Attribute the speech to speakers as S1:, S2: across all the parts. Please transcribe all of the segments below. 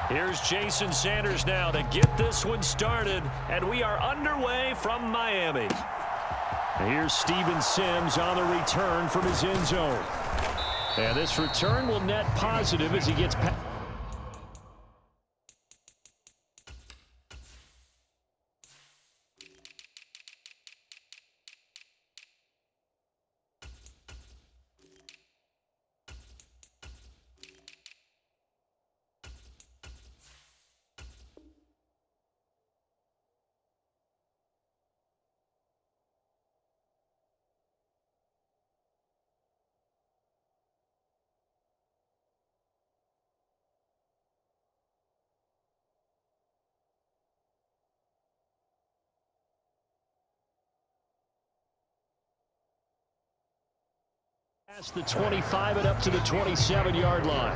S1: Here's Jason Sanders now to get this one started, and we are underway from Miami. Here's Steven Sims on the return from his end zone. And this return will net positive as he gets past. Past the 25 and up to the 27-yard line.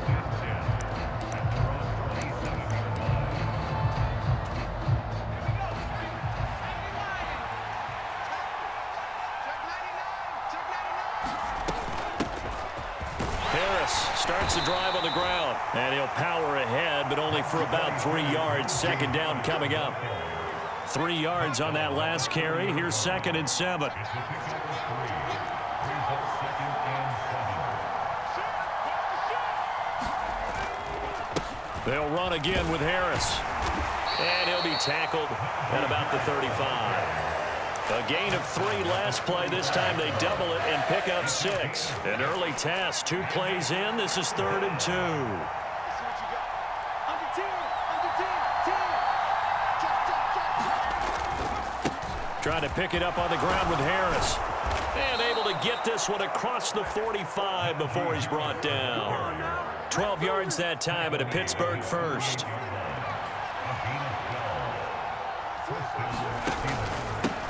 S1: Harris starts the drive on the ground, and he'll power ahead, but only for about 3 yards. Second down coming up. 3 yards on that last carry. Here's 2nd and 7. They'll run again with Harris. And he'll be tackled at about the 35. A gain of 3 last play. This time they double it and pick up 6. An early task. 2 plays in. This is 3rd and 2. Trying to pick it up on the ground with Harris. And able to get this one across the 45 before he's brought down. 12 yards that time at a Pittsburgh first.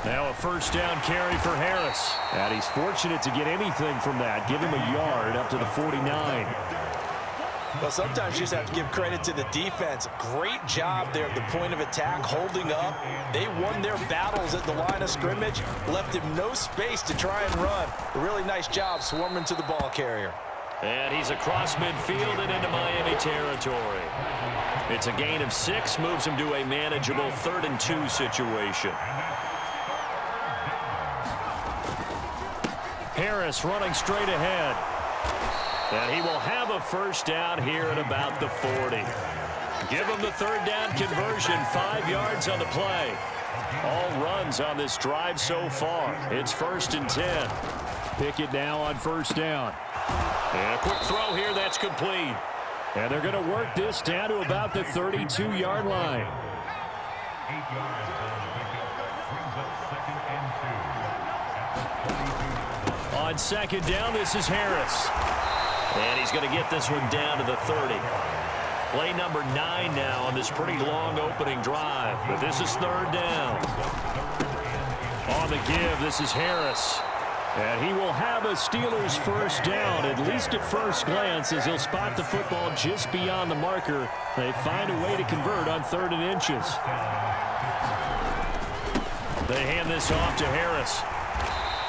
S1: Now a first down carry for Harris. And he's fortunate to get anything from that. Give him a yard up to the 49.
S2: Well, sometimes you just have to give credit to the defense. Great job there at the point of attack, holding up. They won their battles at the line of scrimmage, left him no space to try and run. A really nice job swarming to the ball carrier.
S1: And he's across midfield and into Miami territory. It's a gain of 6, moves him to a manageable 3rd and 2 situation. Harris running straight ahead. And he will have a first down here at about the 40. Give him the 3rd down conversion, 5 yards on the play. All runs on this drive so far. It's 1st and 10. Pickett now on first down. And a quick throw here, that's complete. And they're going to work this down to about the 32-yard line. On 2nd down, this is Harris. And he's going to get this one down to the 30. Play number 9 now on this pretty long opening drive. But this is 3rd down. On the give, this is Harris. And he will have a Steelers first down, at least at first glance, as he'll spot the football just beyond the marker. They find a way to convert on 3rd and inches. They hand this off to Harris.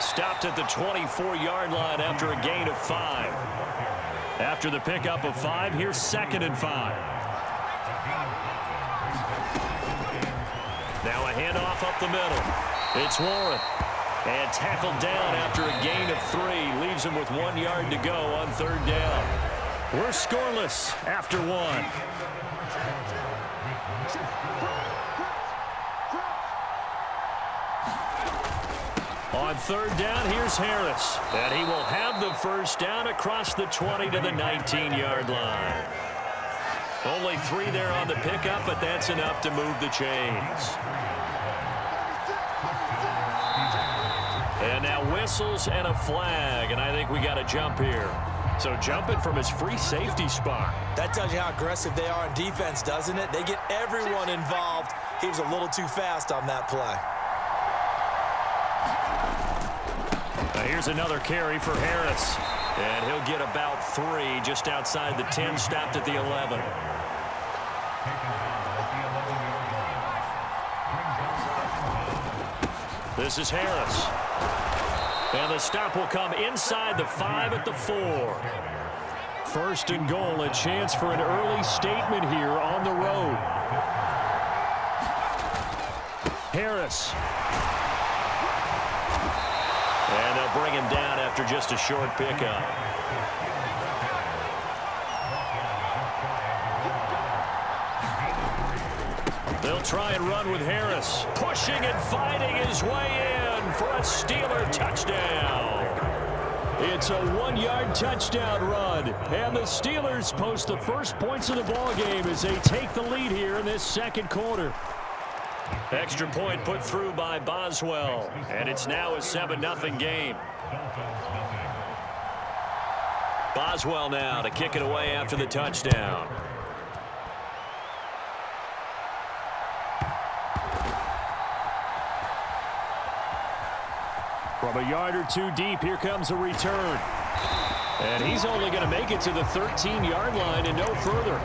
S1: Stopped at the 24-yard line after a gain of 5. After the pickup of 5, here's 2nd and 5. Now a handoff up the middle. It's Warren. And tackled down after a gain of 3. Leaves him with 1 yard to go on 3rd down. We're scoreless after 1. On 3rd down, here's Harris. And he will have the first down across the 20 to the 19-yard line. Only 3 there on the pickup, but that's enough to move the chains. And now whistles and a flag, and I think we got a jump here. So jumping from his free safety spot.
S2: That tells you how aggressive they are on defense, doesn't it? They get everyone involved. He was a little too fast on that play.
S1: Now here's another carry for Harris. And he'll get about 3 just outside the 10, stopped at the 11. This is Harris. And the stop will come inside the 5 at the 4. First and goal, a chance for an early statement here on the road. Harris. And they'll bring him down after just a short pickup. They'll try and run with Harris. Pushing and fighting his way in for a Steeler touchdown. It's a 1-yard touchdown run. And the Steelers post the first points of the ball game as they take the lead here in this second quarter. Extra point put through by Boswell. And it's now a 7-0 game. Boswell now to kick it away after the touchdown. From a yard or two deep, here comes a return. And he's only going to make it to the 13-yard line and no further.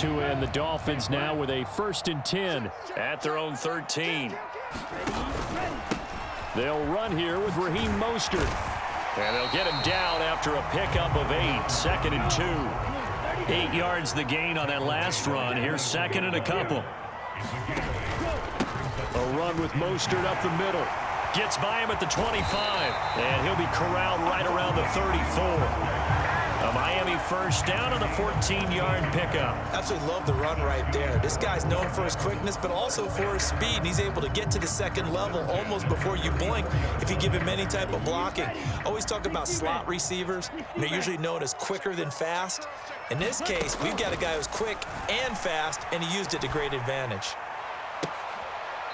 S1: And the Dolphins now with a 1st and 10 at their own 13. They'll run here with Raheem Mostert. And they'll get him down after a pickup of 8. 2nd and 2. 8 yards the gain on that last run. Here's 2nd and a couple. A run with Mostert up the middle. Gets by him at the 25. And he'll be corralled right around the 34. A Miami first down on the 14-yard pickup.
S2: Absolutely love the run right there. This guy's known for his quickness, but also for his speed. And he's able to get to the second level almost before you blink if you give him any type of blocking. Always talk about slot receivers. And they're usually known as quicker than fast. In this case, we've got a guy who's quick and fast, and he used it to great advantage.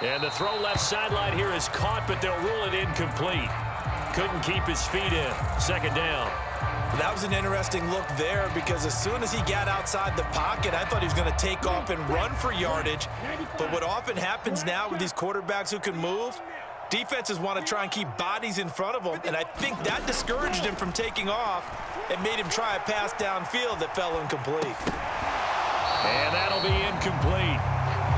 S1: And the throw left sideline here is caught, but they'll rule it incomplete. Couldn't keep his feet in. 2nd down.
S2: That was an interesting look there because as soon as he got outside the pocket, I thought he was going to take off and run for yardage. But what often happens now with these quarterbacks who can move, defenses want to try and keep bodies in front of them, and I think that discouraged him from taking off and made him try a pass downfield that fell incomplete.
S1: And that'll be incomplete.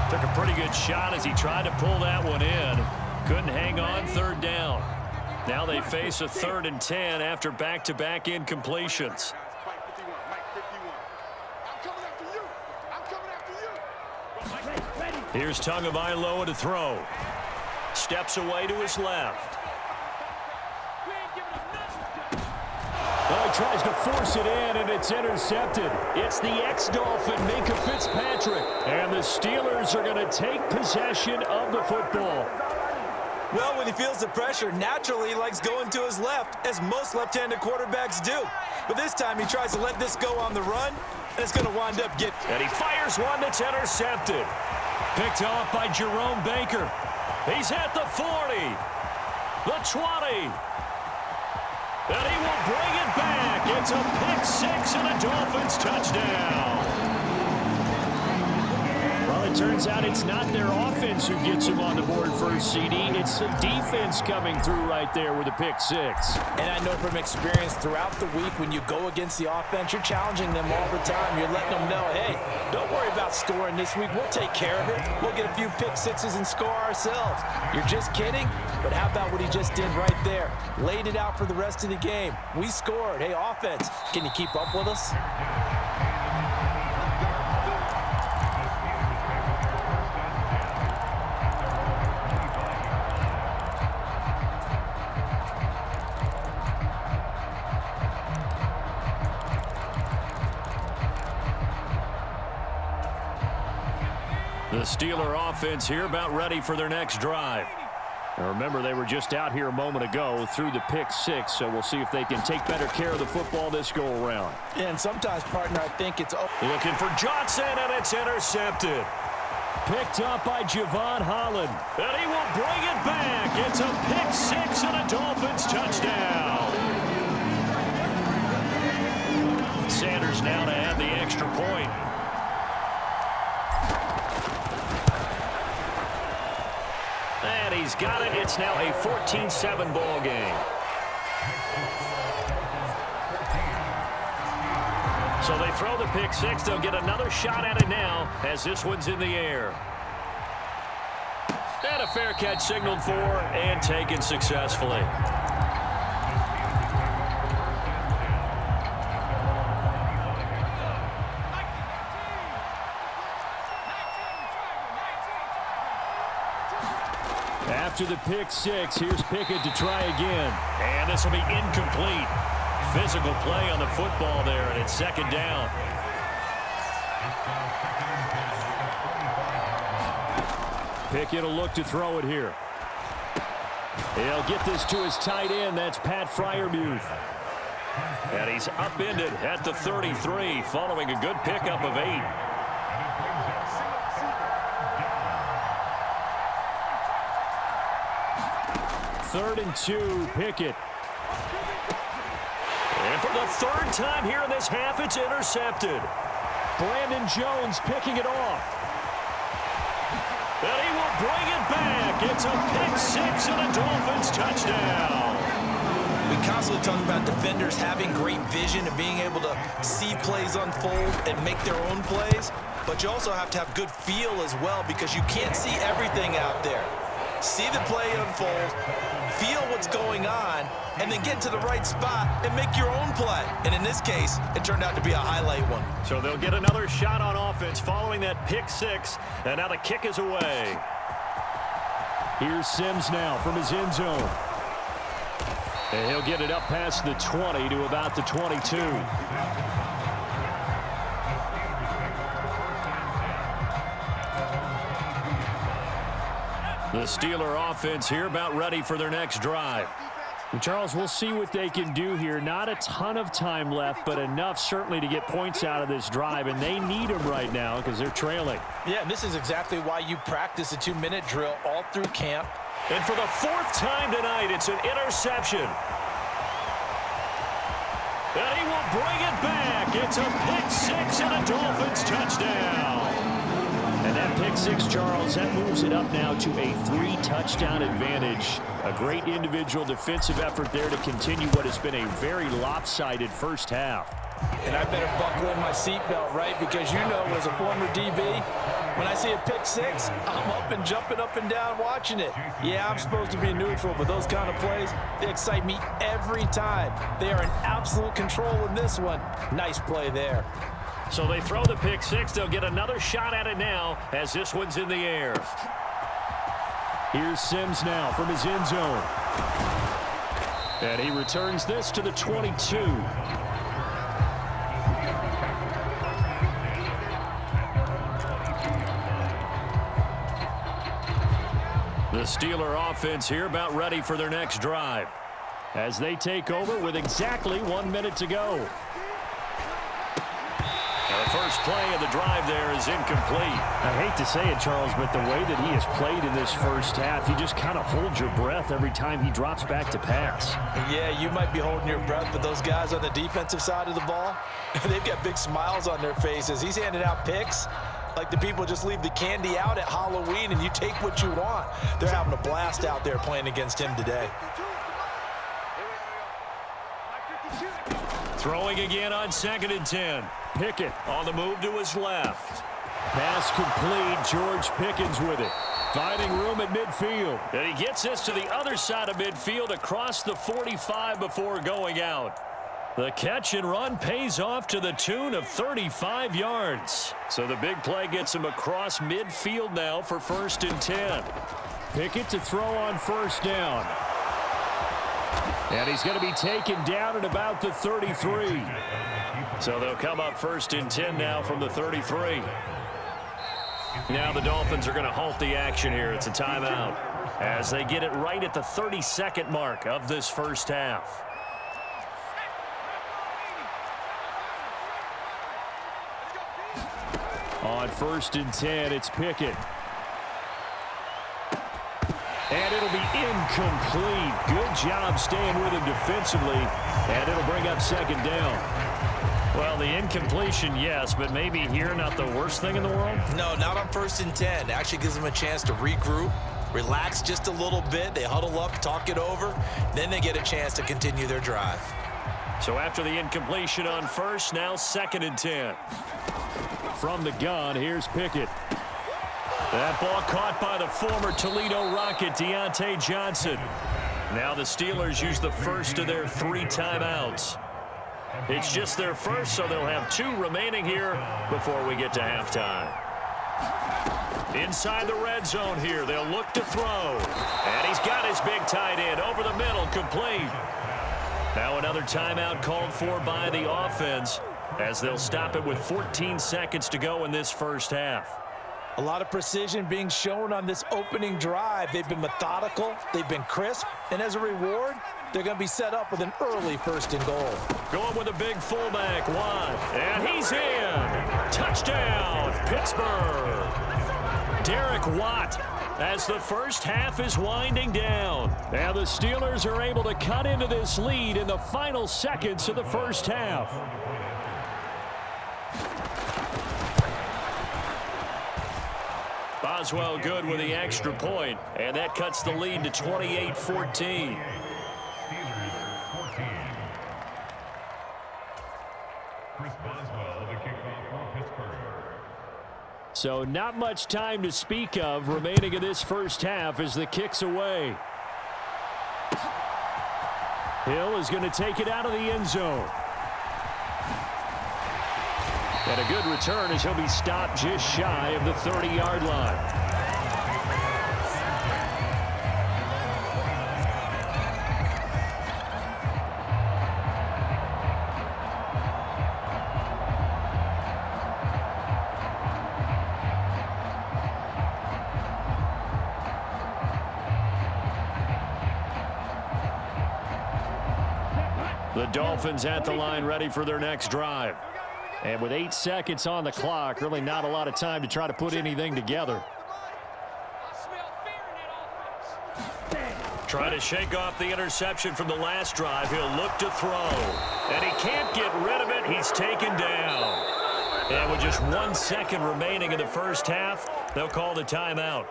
S1: Took a pretty good shot as he tried to pull that one in. Couldn't hang on. 3rd down. Now they face a 3rd and 10 after back-to-back incompletions. Here's Tagovailoa to throw. Steps away to his left. Well, he tries to force it in, and it's intercepted. It's the ex-Dolphin, Minkah Fitzpatrick. And the Steelers are going to take possession of the football.
S2: Well, when he feels the pressure, naturally he likes going to his left, as most left-handed quarterbacks do. But this time he tries to let this go on the run, and it's going to wind up getting...
S1: And he fires one that's intercepted. Picked off by Jerome Baker. He's at the 40, the 20. And he will bring it back. It's a pick 6 and a Dolphins touchdown. Well, it turns out it's not their offense who gets him on the board first, CD. It's the defense coming through right there with a pick 6.
S2: And I know from experience throughout the week when you go against the offense, you're challenging them all the time. You're letting them know, hey, don't worry about scoring this week. We'll take care of it. We'll get a few pick 6s and score ourselves. You're just kidding? But how about what he just did right there? Laid it out for the rest of the game. We scored. Hey, offense, can you keep up with us?
S1: The Steeler offense here about ready for their next drive. Now remember, they were just out here a moment ago through the pick 6, so we'll see if they can take better care of the football this go-around.
S2: Yeah, and sometimes, partner, I think it's...
S1: Looking for Johnson, and it's intercepted. Picked up by Javon Holland. And he will bring it back. It's a pick 6 and a Dolphins touchdown. Sanders now to add the extra point. And he's got it. It's now a 14-7 ball game. So they throw the pick six. They'll get another shot at it now as this one's in the air. And a fair catch signaled for and taken successfully. After the pick six, here's Pickett to try again. And this will be incomplete. Physical play on the football there, and it's second down. Pickett will look to throw it here. He'll get this to his tight end. That's Pat Freiermuth. And he's upended at the 33 following a good pickup of 8. Third and 2, Pickett. And for the third time here in this half, it's intercepted. Brandon Jones picking it off. And he will bring it back. It's a pick six and a Dolphins touchdown.
S2: We constantly talk about defenders having great vision and being able to see plays unfold and make their own plays. But you also have to have good feel as well because you can't see everything out there. See the play unfold, feel what's going on, and then get to the right spot and make your own play. And in this case, it turned out to be a highlight one.
S1: So they'll get another shot on offense following that pick six, and now the kick is away. Here's Sims now from his end zone. And he'll get it up past the 20 to about the 22. The Steeler offense here about ready for their next drive. Charles, we'll see what they can do here. Not a ton of time left, but enough certainly to get points out of this drive, and they need them right now because they're trailing.
S2: Yeah, and this is exactly why you practice a 2-minute drill all through camp.
S1: And for the fourth time tonight, it's an interception. And he will bring it back. It's a pick six and a Dolphins touchdown. And that pick six, Charles, that moves it up now to a 3-touchdown advantage. A great individual defensive effort there to continue what has been a very lopsided first half.
S2: And I better buckle in my seatbelt, right? Because you know, as a former DB, when I see a pick six, I'm up and jumping up and down watching it. Yeah, I'm supposed to be neutral, but those kind of plays, they excite me every time. They are in absolute control in this one. Nice play there.
S1: So they throw the pick six. They'll get another shot at it now as this one's in the air. Here's Sims now from his end zone. And he returns this to the 22. The Steeler offense here about ready for their next drive as they take over with exactly 1 minute to go. The first play of the drive there is incomplete. I hate to say it, Charles, but the way that he has played in this first half, you just kind of hold your breath every time he drops back to pass.
S2: Yeah, you might be holding your breath, but those guys on the defensive side of the ball, they've got big smiles on their faces. He's handing out picks like the people just leave the candy out at Halloween and you take what you want. They're having a blast out there playing against him today.
S1: Throwing again on 2nd and 10. Pickett on the move to his left. Pass complete. George Pickens with it. Finding room at midfield. And he gets this to the other side of midfield across the 45 before going out. The catch and run pays off to the tune of 35 yards. So the big play gets him across midfield now for 1st and 10. Pickett to throw on 1st down. And he's going to be taken down at about the 33. So they'll come up 1st and 10 now from the 33. Now the Dolphins are going to halt the action here. It's a timeout as they get it right at the 32nd mark of this first half. On 1st and 10, it's Pickett. And it'll be incomplete. Good job staying with him defensively. And it'll bring up 2nd down. Well, the incompletion, yes, but maybe here not the worst thing in the world?
S2: No, not on 1st and 10. Actually gives them a chance to regroup, relax just a little bit. They huddle up, talk it over, then they get a chance to continue their drive.
S1: So after the incompletion on 1st, now 2nd and 10. From the gun, here's Pickett. That ball caught by the former Toledo Rocket, Deontay Johnson. Now the Steelers use the first of their 3 timeouts. It's just their first, so they'll have 2 remaining here before we get to halftime. Inside the red zone here, they'll look to throw. And he's got his big tight end over the middle, complete. Now another timeout called for by the offense as they'll stop it with 14 seconds to go in this first half.
S2: A lot of precision being shown on this opening drive. They've been methodical, they've been crisp, and as a reward, they're going to be set up with an early 1st and goal.
S1: Going with a big fullback, Watt, and he's in. Touchdown, Pittsburgh. Derek Watt as the first half is winding down. Now the Steelers are able to cut into this lead in the final seconds of the first half. Boswell good with the extra point, and that cuts the lead to 28-14. So not much time to speak of remaining in this first half as the kick's away. Hill is going to take it out of the end zone. And a good return as he'll be stopped just shy of the 30-yard line. The Dolphins at the line ready for their next drive. And with 8 seconds on the clock, really not a lot of time to try to put anything together. Try to shake off the interception from the last drive. He'll look to throw. And he can't get rid of it. He's taken down. And with just 1 second remaining in the first half, they'll call the timeout.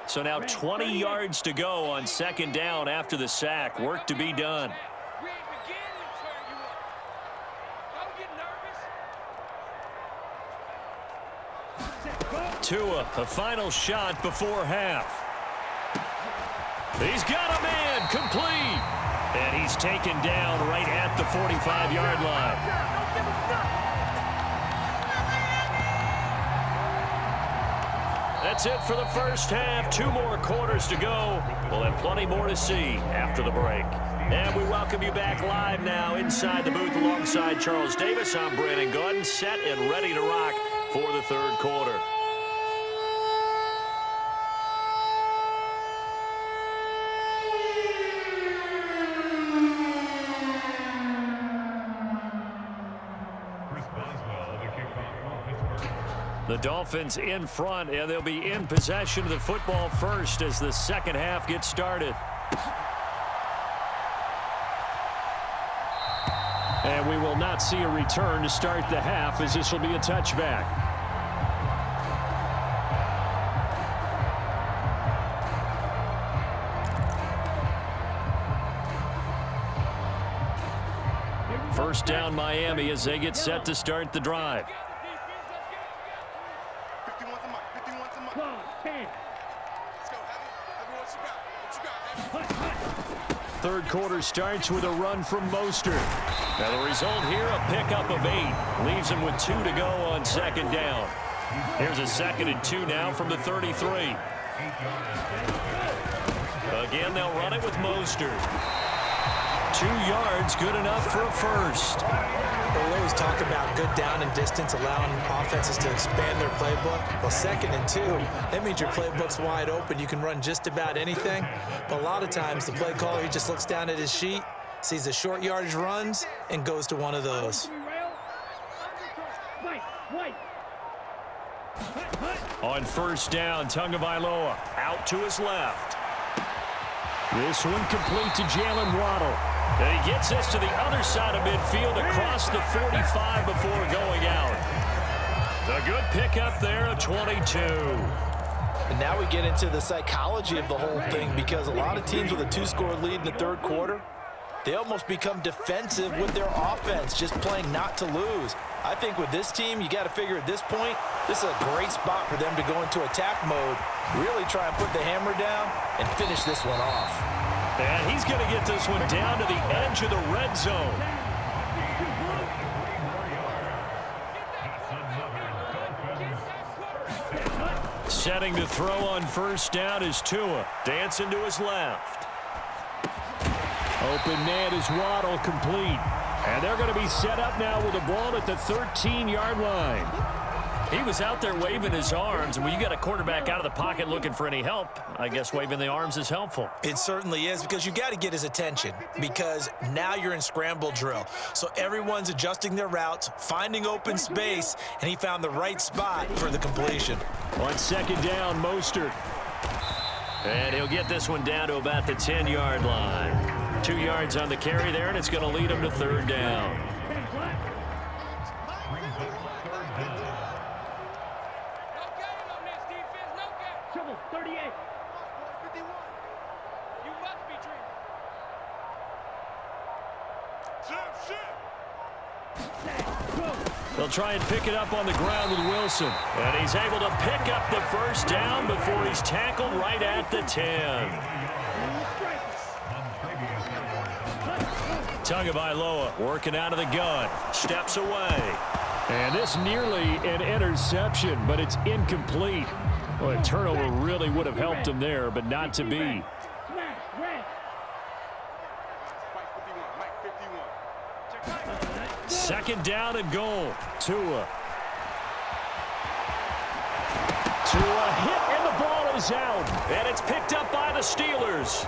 S1: So now 20 yards to go on 2nd down after the sack. Work to be done. Tua, a final shot before half. He's got a man, complete. And he's taken down right at the 45-yard line. That's it for the first half. 2 more quarters to go. We'll have plenty more to see after the break. And we welcome you back live now inside the booth alongside Charles Davis. I'm Brandon Gaudin, set and ready to rock for the 3rd quarter. The Dolphins in front, and they'll be in possession of the football first as the second half gets started. And we will not see a return to start the half as this will be a touchback. First down Miami as they get set to start the drive. Third quarter starts with a run from Mostert. Now the result here, a pickup of 8. Leaves him with 2 to go on 2nd down. Here's a 2nd and 2 now from the 33. Again, they'll run it with Mostert. 2 yards, good enough for a first.
S2: We always talk about good down and distance, allowing offenses to expand their playbook. Well, 2nd and 2, that means your playbook's wide open. You can run just about anything. But a lot of times, the play caller, he just looks down at his sheet, sees the short yardage runs, and goes to one of those.
S1: On first down, Tagovailoa out to his left. This one complete to Jalen Waddle. And he gets this to the other side of midfield across the 45 before going out. A good pickup there, a 22.
S2: And now we get into the psychology of the whole thing, because a lot of teams with a 2-score lead in the third quarter, they almost become defensive with their offense, just playing not to lose. I think with this team, you got to figure at this point, this is a great spot for them to go into attack mode, really try and put the hammer down and finish this one off.
S1: And he's going to get this one down to the edge of the red zone. Setting to throw on first down is Tua. Dancing to his left. Open man is Waddle, complete. And they're going to be set up now with the ball at the 13-yard line. He was out there waving his arms, and when you got a quarterback out of the pocket looking for any help, I guess waving the arms is helpful.
S2: It certainly is, because you got to get his attention, because now you're in scramble drill. So everyone's adjusting their routes, finding open space, and he found the right spot for the completion.
S1: On second down, Mostert. And he'll get this one down to about the 10-yard line. 2 yards on the carry there, and it's going to lead him to third down. They'll try and pick it up on the ground with Wilson. And he's able to pick up the first down before he's tackled right at the 10. Tagovailoa working out of the gun. Steps away. And this nearly an interception, but it's incomplete. Well, a turnover really would have helped him there, but not to be. Second down and goal. Tua. Tua hit, and the ball is out. And it's picked up by the Steelers.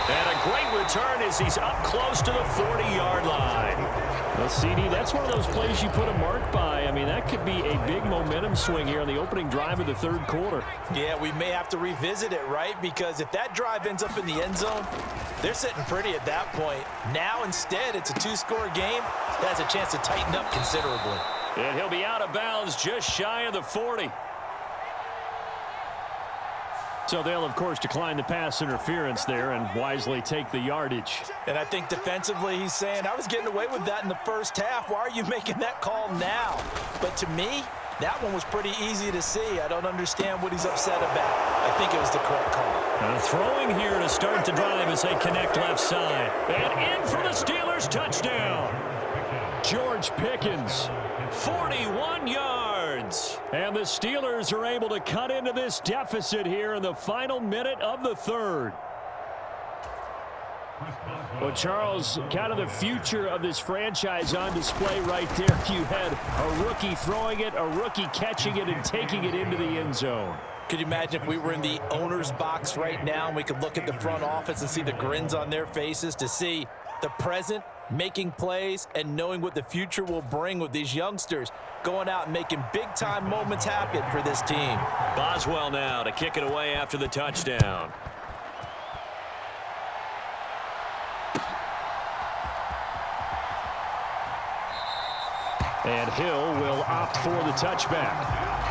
S1: And a great return as he's up close to the 40-yard line. Well, CD, that's one of those plays you put a mark by. I mean, that could be a big momentum swing here on the opening drive of the third quarter.
S2: Yeah, we may have to revisit it, right? Because if that drive ends up in the end zone, they're sitting pretty at that point. Now, instead, it's a 2-score game that has a chance to tighten up considerably.
S1: And he'll be out of bounds just shy of the 40. So they'll, of course, decline the pass interference there and wisely take the yardage.
S2: And I think defensively he's saying, I was getting away with that in the first half. Why are you making that call now? But to me, that one was pretty easy to see. I don't understand what he's upset about. I think it was the correct call.
S1: Throwing here to start the drive as they connect left side. And in for the Steelers, touchdown. George Pickens, 41 yards. And the Steelers are able to cut into this deficit here in the final minute of the third. Well, Charles, kind of the future of this franchise on display right there. You had a rookie throwing it, a rookie catching it, and taking it into the end zone.
S2: Could you imagine if we were in the owner's box right now and we could look at the front office and see the grins on their faces, to see the present making plays and knowing what the future will bring with these youngsters going out and making big-time moments happen for this team.
S1: Boswell now to kick it away after the touchdown. And Hill will opt for the touchback.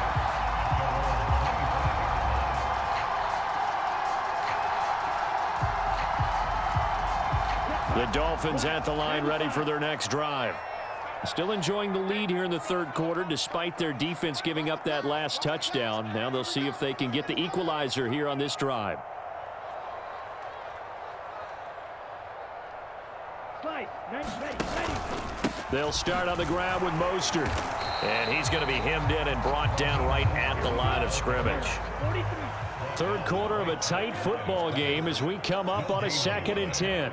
S1: The Dolphins at the line, ready for their next drive. Still enjoying the lead here in the third quarter, despite their defense giving up that last touchdown. Now they'll see if they can get the equalizer here on this drive. They'll start on the ground with Mostert. And he's going to be hemmed in and brought down right at the line of scrimmage. Third quarter of a tight football game as we come up on a 2nd and 10.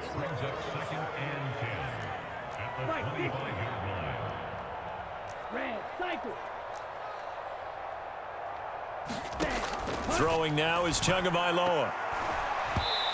S1: Throwing now is Tagovailoa.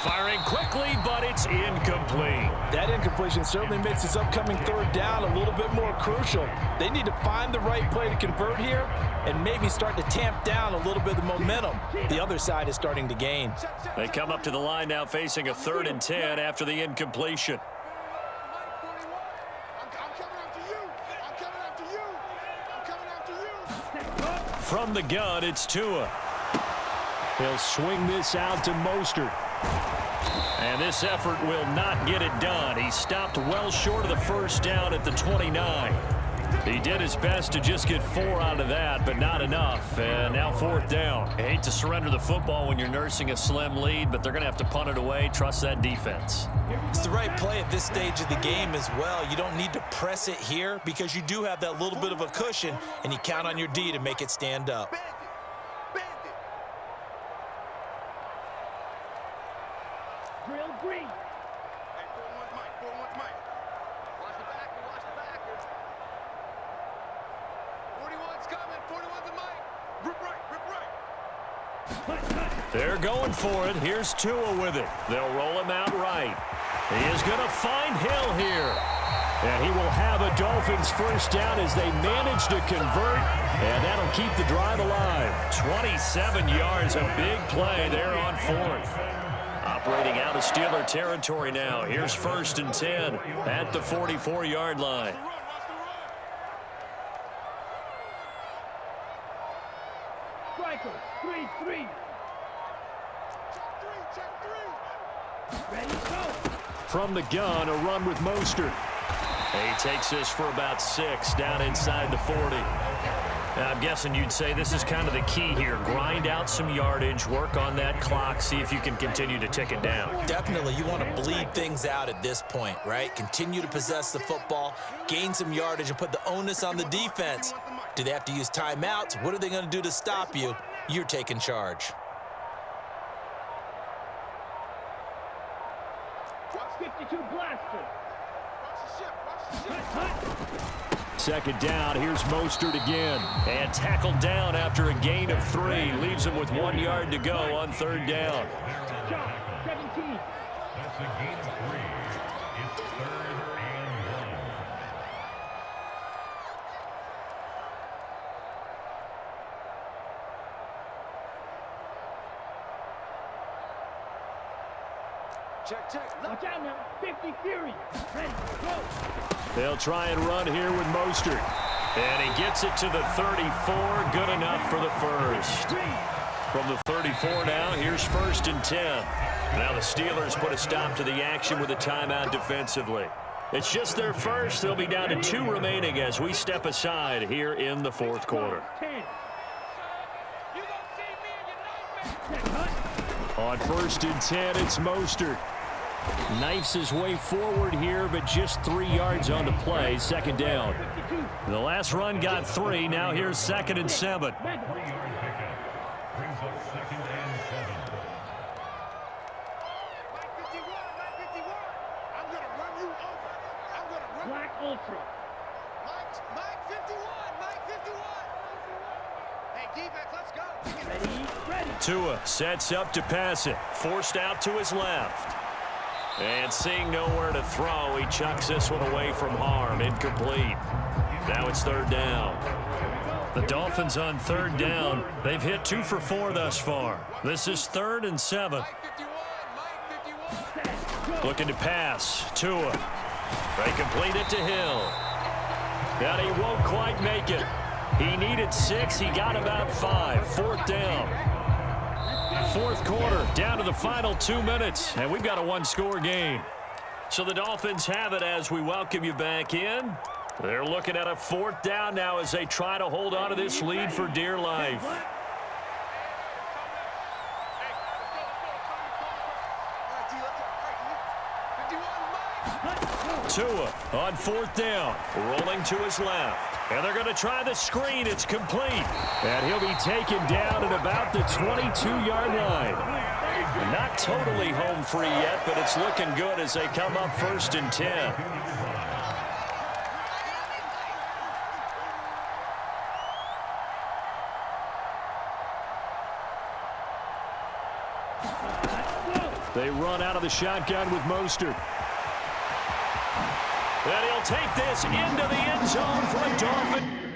S1: Firing quickly, but it's incomplete.
S2: That incompletion certainly makes this upcoming third down a little bit more crucial. They need to find the right play to convert here and maybe start to tamp down a little bit of the momentum the other side is starting to gain.
S1: They come up to the line now facing a 3rd and 10 after the incompletion. From the gun, it's Tua. He'll swing this out to Mostert. And this effort will not get it done. He stopped well short of the first down at the 29. He did his best to just get 4 out of that, but not enough. And now 4th down. I hate to surrender the football when you're nursing a slim lead, but they're going to have to punt it away. Trust that defense.
S2: It's the right play at this stage of the game as well. You don't need to press it here because you do have that little bit of a cushion, and you count on your D to make it stand up.
S3: Drill green.
S4: Hey, 4-1 Mike, 4-1 Mike. Watch the backer, watch the backer. 41's coming, 41's a Mike. Rip right, rip right.
S1: They're going for it. Here's Tua with it. They'll roll him out right. He is going to find Hill here. And he will have a Dolphins first down as they manage to convert. And that'll keep the drive alive. 27 yards, a big play there on 4th. Operating out of Steeler territory now. Here's 1st and 10 at the 44-yard line.
S3: Striker, 3-3.
S4: Check three.
S3: Ready, go.
S1: From the gun, a run with Mostert. He takes this for about 6 down inside the 40. Now, I'm guessing you'd say this is kind of the key here. Grind out some yardage, work on that clock, see if you can continue to tick it down.
S2: Definitely, you want to bleed things out at this point, right? Continue to possess the football, gain some yardage, and put the onus on the defense. Do they have to use timeouts? What are they going to do to stop you? You're taking charge.
S3: Watch 52 blaster.
S4: Watch the ship, watch the ship.
S1: 2nd down, here's Mostert again. And tackled down after a gain of 3. Leaves him with 1 yard to go on 3rd down.
S3: John, 17.
S5: That's a gain of 3. It's 3rd and 1.
S4: Check.
S3: Watch out now. 50 Fury. Ready, go.
S1: They'll try and run here with Mostert. And he gets it to the 34. Good enough for the first. From the 34 now, here's 1st and 10. Now the Steelers put a stop to the action with a timeout defensively. It's just their first. They'll be down to 2 remaining as we step aside here in the 4th quarter.
S3: 10.
S4: You don't see me and you know me.
S1: On 1st and 10, it's Mostert. Knifes his way forward here, but just 3 yards on the play. 2nd down. The last run got 3. Now here's 2nd and 7.
S5: 3-yard pickup. Brings up 2nd and 7.
S4: Mike 51, Mike 51. I'm going to run you over. I'm going to run you.
S3: Black Ultra.
S4: Mike 51, Mike 51. Hey, defense, let's go.
S3: Ready.
S1: Tua sets up to pass it. Forced out to his left. And seeing nowhere to throw, he chucks this one away from harm. Incomplete. Now it's 3rd down. The Dolphins on 3rd down. They've hit 2 for 4 thus far. This is 3rd and 7.
S4: Mike 51, Mike 51.
S1: Looking to pass. Tua. They complete it to Hill. And he won't quite make it. He needed 6. He got about 5. 4th down. 4th quarter, down to the final 2 minutes, and we've got a 1-score game. So the Dolphins have it as we welcome you back in. They're looking at a 4th down now as they try to hold on to this lead for dear life. Tua on 4th down, rolling to his left. And they're going to try the screen. It's complete. And he'll be taken down at about the 22-yard line. Not totally home free yet, but it's looking good as they come up 1st and 10. They run out of the shotgun with Mostert. And he'll take this into the end zone for a Dolphin.